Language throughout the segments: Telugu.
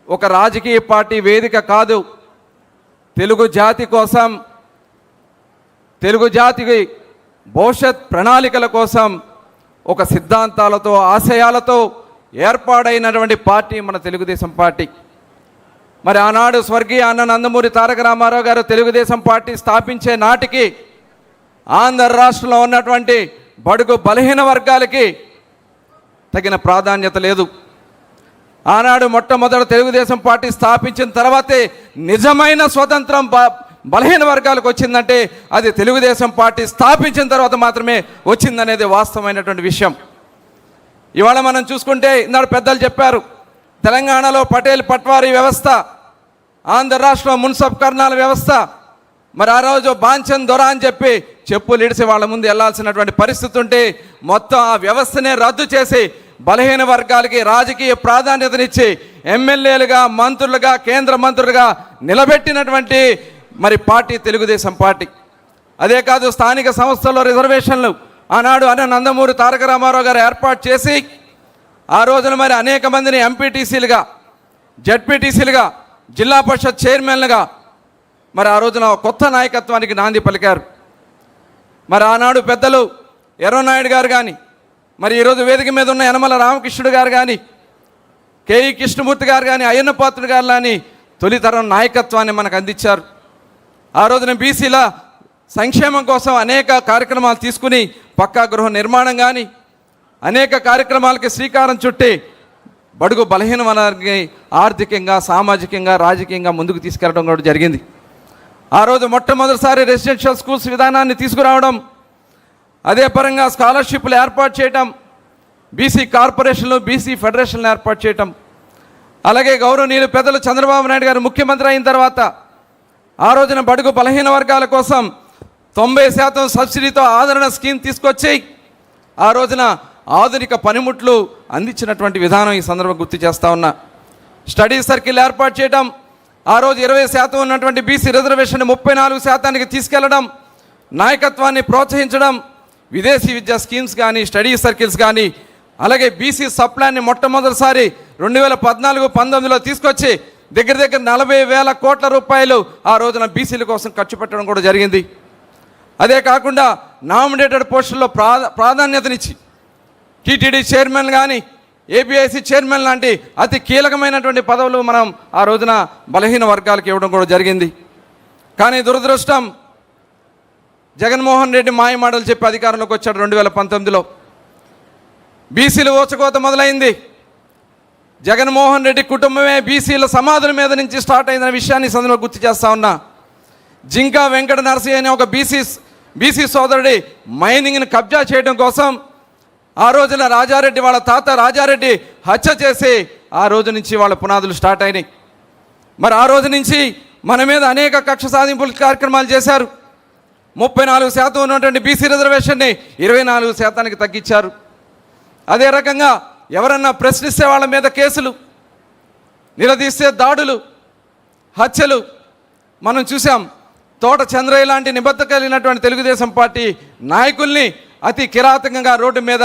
ఒక రాజకీయ పార్టీ వేదిక కాదు. తెలుగు జాతి కోసం, తెలుగు జాతికి భవిష్యత్ ప్రణాళికల కోసం ఒక సిద్ధాంతాలతో, ఆశయాలతో ఏర్పాడైనటువంటి పార్టీ మన తెలుగుదేశం పార్టీ. మరి ఆనాడు స్వర్గీయ అన్న నందమూరి తారక రామారావు గారు తెలుగుదేశం పార్టీ స్థాపించే నాటికి ఆంధ్ర రాష్ట్రంలో ఉన్నటువంటి బడుగు బలహీన వర్గాలకి తగిన ప్రాధాన్యత లేదు. ఆనాడు మొట్టమొదట తెలుగుదేశం పార్టీ స్థాపించిన తర్వాతే నిజమైన స్వతంత్రం బలహీన వర్గాలకు వచ్చిందంటే అది తెలుగుదేశం పార్టీ స్థాపించిన తర్వాత మాత్రమే వచ్చిందనేది వాస్తవమైనటువంటి విషయం. ఇవాళ మనం చూసుకుంటే ఈనాడు పెద్దలు చెప్పారు, తెలంగాణలో పటేల్ పట్వారీ వ్యవస్థ, ఆంధ్ర రాష్ట్రంలో మున్సబ్ కర్నాల వ్యవస్థ. మరి ఆ రోజు బాంచన్ దొర అని చెప్పి చెప్పులు ఇడిసి వాళ్ళ ముందు వెళ్లాల్సినటువంటి పరిస్థితి ఉంటే మొత్తం ఆ వ్యవస్థనే రద్దు చేసి బలహీన వర్గాలకి రాజకీయ ప్రాధాన్యతనిచ్చి ఎమ్మెల్యేలుగా, మంత్రులుగా, కేంద్ర మంత్రులుగా నిలబెట్టినటువంటి మరి పార్టీ తెలుగుదేశం పార్టీ. అదే కాదు, స్థానిక సంస్థల్లో రిజర్వేషన్లు ఆనాడు అన్న నందమూరి తారక రామారావు గారు ఏర్పాటు చేసి ఆ రోజున మరి అనేక మందిని ఎంపీటీసీలుగా, జడ్పీటీసీలుగా, జిల్లా పరిషత్ చైర్మన్లుగా మరి ఆ రోజున కొత్త నాయకత్వానికి నాంది పలికారు. మరి ఆనాడు పెద్దలు ఎర్రనాయుడు గారు కానీ, మరి ఈరోజు వేదిక మీద ఉన్న యనమల రామకృష్ణుడు గారు కానీ, కేఈ కృష్ణమూర్తి గారు కానీ, అయ్యన్న పాత్రుడు గారు కానీ తొలితరం నాయకత్వాన్ని మనకు అందించారు. ఆ రోజున బీసీల సంక్షేమం కోసం అనేక కార్యక్రమాలు తీసుకుని పక్కా గృహ నిర్మాణం కానీ అనేక కార్యక్రమాలకి శ్రీకారం చుట్టి బడుగు బలహీన వర్గాన్ని ఆర్థికంగా, సామాజికంగా, రాజకీయంగా ముందుకు తీసుకెళ్లడం కూడా జరిగింది. ఆ రోజు మొట్టమొదటిసారి రెసిడెన్షియల్ స్కూల్స్ విధానాన్ని తీసుకురావడం, అదే పరంగా స్కాలర్షిప్లు ఏర్పాటు చేయటం, బీసీ కార్పొరేషన్లు, బీసీ ఫెడరేషన్లు ఏర్పాటు చేయటం, అలాగే గౌరవనీయులు పెద్దలు చంద్రబాబు నాయుడు గారు ముఖ్యమంత్రి అయిన తర్వాత ఆ రోజున బడుగు బలహీన వర్గాల కోసం 90% సబ్సిడీతో ఆదరణ స్కీమ్ తీసుకొచ్చి ఆ రోజున ఆధునిక పనిముట్లు అందించినటువంటి విధానం ఈ సందర్భంగా గుర్తు చేస్తూ ఉన్నా. స్టడీ సర్కిల్ ఏర్పాటు చేయడం, ఆ రోజు 20% ఉన్నటువంటి బీసీ రిజర్వేషన్ 34% తీసుకెళ్లడం, నాయకత్వాన్ని ప్రోత్సహించడం, విదేశీ విద్యా స్కీమ్స్ కానీ, స్టడీ సర్కిల్స్ కానీ, అలాగే బీసీ సప్లాన్ని మొట్టమొదటిసారి 2014-19లో తీసుకొచ్చి దగ్గర 40,000 కోట్ల రూపాయలు ఆ రోజున బీసీల కోసం ఖర్చు పెట్టడం కూడా జరిగింది. అదే కాకుండా నామినేటెడ్ పోస్టుల్లో ప్రాధాన్యతనిచ్చి టీటీడీ చైర్మన్ కానీ, ఏపీఐసి చైర్మన్ లాంటి అతి కీలకమైనటువంటి పదవులు మనం ఆ రోజున బలహీన వర్గాలకు ఇవ్వడం కూడా జరిగింది. కానీ దురదృష్టం, జగన్మోహన్ రెడ్డి మాయమాటలు చెప్పి అధికారంలోకి వచ్చాడు 2019లో. బీసీలు ఊచకోత మొదలైంది. జగన్మోహన్ రెడ్డి కుటుంబమే బీసీల సమాధుల మీద నుంచి స్టార్ట్ అయిన విషయాన్ని సందర్భంగా గుర్తు చేస్తా ఉన్నా. జింకా వెంకట నరసింహ అనే ఒక బీసీ సోదరుడి మైనింగ్ని కబ్జా చేయడం కోసం ఆ రోజున రాజారెడ్డి వాళ్ళ తాత రాజారెడ్డి హత్య చేసి ఆ రోజు నుంచి వాళ్ళ పునాదులు స్టార్ట్ అయినాయి. మరి ఆ రోజు నుంచి మన మీద అనేక కక్ష సాధింపుల కార్యక్రమాలు చేశారు. 34% ఉన్నటువంటి బీసీ రిజర్వేషన్ని 24%కి తగ్గించారు. అదే రకంగా ఎవరన్నా ప్రశ్నిస్తే వాళ్ళ మీద కేసులు, నిలదీస్తే దాడులు, హత్యలు మనం చూసాం. తోట చంద్రయ్య లాంటి నిబద్ధత కలిగినటువంటి తెలుగుదేశం పార్టీ నాయకుల్ని అతి కిరాతకంగా రోడ్డు మీద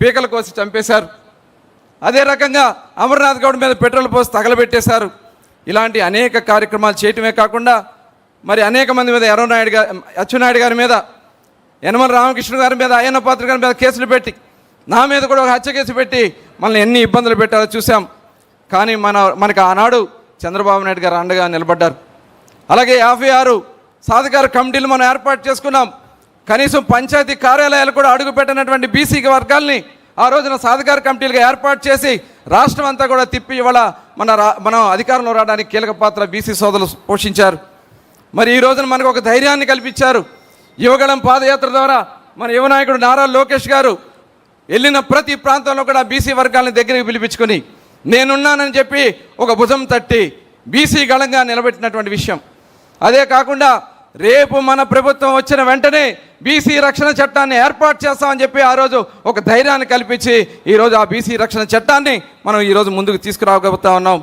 పీకలు కోసి చంపేశారు. అదే రకంగా అమర్నాథ్ గౌడ్ మీద పెట్రోల్ పోసి తగలబెట్టేశారు. ఇలాంటి అనేక కార్యక్రమాలు చేయటమే కాకుండా మరి అనేక మంది మీద అచ్చెన్నాయుడు గారి మీద, యనమల రామకృష్ణ గారి మీద, అయ్యన్న పాత్ర గారి మీద కేసులు పెట్టి, నా మీద కూడా ఒక హత్య కేసు పెట్టి మనల్ని ఎన్ని ఇబ్బందులు పెట్టారో చూసాం. కానీ మనకు ఆనాడు చంద్రబాబు నాయుడు గారు అండగా నిలబడ్డారు. అలాగే 56 సాధికార కమిటీలు మనం ఏర్పాటు చేసుకున్నాం. కనీసం పంచాయతీ కార్యాలయాలు కూడా అడుగు పెట్టినటువంటి బీసీ వర్గాల్ని ఆ రోజున సాధికార కమిటీలుగా ఏర్పాటు చేసి రాష్ట్రం అంతా కూడా తిప్పి ఇవాళ మనం అధికారంలో రావడానికి కీలక పాత్ర బీసీ సోదరులు పోషించారు. మరి ఈ రోజున మనకు ఒక ధైర్యాన్ని కల్పించారు. యువగళం పాదయాత్ర ద్వారా మన యువ నాయకుడు నారా లోకేష్ గారు వెళ్ళిన ప్రతి ప్రాంతంలో కూడా బీసీ వర్గాలను దగ్గరికి పిలిపించుకొని నేనున్నానని చెప్పి ఒక భుజం తట్టి బీసీ గళంగా నిలబెట్టినటువంటి విషయం. అదే కాకుండా రేపు మన ప్రభుత్వం వచ్చిన వెంటనే బీసీ రక్షణ చట్టాన్ని ఏర్పాటు చేస్తామని చెప్పి ఆ రోజు ఒక ధైర్యాన్ని కల్పించి ఈరోజు ఆ బీసీ రక్షణ చట్టాన్ని మనం ఈరోజు ముందుకు తీసుకురాగలుగుతా ఉన్నాం.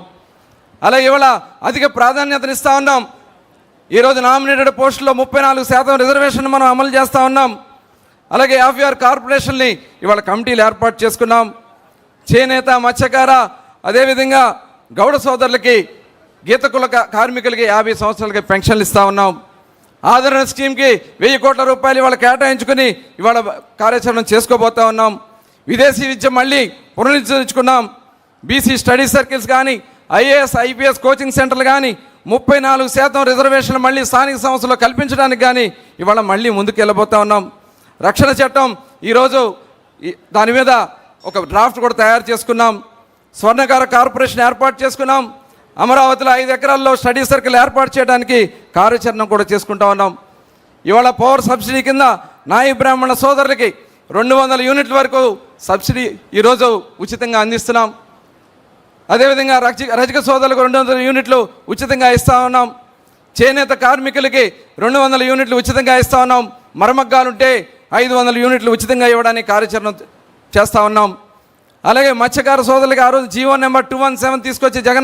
అలాగే ఇవాళ అధిక ప్రాధాన్యతనిస్తూ ఉన్నాం. ఈరోజు నామినేటెడ్ పోస్టుల్లో 34% రిజర్వేషన్ మనం అమలు చేస్తూ ఉన్నాం. అలాగే 56 కార్పొరేషన్ని ఇవాళ కమిటీలు ఏర్పాటు చేసుకున్నాం. చేనేత, మత్స్యకార, అదేవిధంగా గౌడ సోదరులకి గీత కుల కార్మికులకి 50 సంవత్సరాలకి పెన్షన్లు ఇస్తూ ఉన్నాం. ఆదరణ స్కీమ్కి 1000 కోట్ల రూపాయలు ఇవాళ కేటాయించుకుని ఇవాళ కార్యాచరణ చేసుకోబోతా ఉన్నాం. విదేశీ విద్య మళ్ళీ పునరుద్ధరించుకున్నాం. బీసీ స్టడీ సర్కిల్స్ కానీ, ఐఏఎస్ ఐపీఎస్ కోచింగ్ సెంటర్లు కానీ, 34% రిజర్వేషన్లు మళ్ళీ స్థానిక సంస్థలో కల్పించడానికి కానీ ఇవాళ మళ్ళీ ముందుకు వెళ్ళబోతా ఉన్నాం. రక్షణ చట్టం ఈరోజు దాని మీద ఒక డ్రాఫ్ట్ కూడా తయారు చేసుకున్నాం. స్వర్ణకార కార్పొరేషన్ ఏర్పాటు చేసుకున్నాం. అమరావతిలో 5 ఎకరాల్లో స్టడీ సర్కిల్ ఏర్పాటు చేయడానికి కార్యాచరణ కూడా చేసుకుంటా ఉన్నాం. ఇవాళ పవర్ సబ్సిడీ కింద నాయి బ్రాహ్మణ సోదరులకి 200 యూనిట్ల వరకు సబ్సిడీ ఈరోజు ఉచితంగా అందిస్తున్నాం. అదేవిధంగా రజక సోదరులకు 200 యూనిట్లు ఉచితంగా ఇస్తూ ఉన్నాం. చేనేత కార్మికులకి 200 యూనిట్లు ఉచితంగా ఇస్తూ ఉన్నాం. మరమగ్గాలుంటే 500 యూనిట్లు ఉచితంగా ఇవ్వడానికి కార్యాచరణ చేస్తూ ఉన్నాం. అలాగే మత్స్యకార సోదరులకి ఆ రోజు జీవో నెంబర్ 217 తీసుకొచ్చి జగన్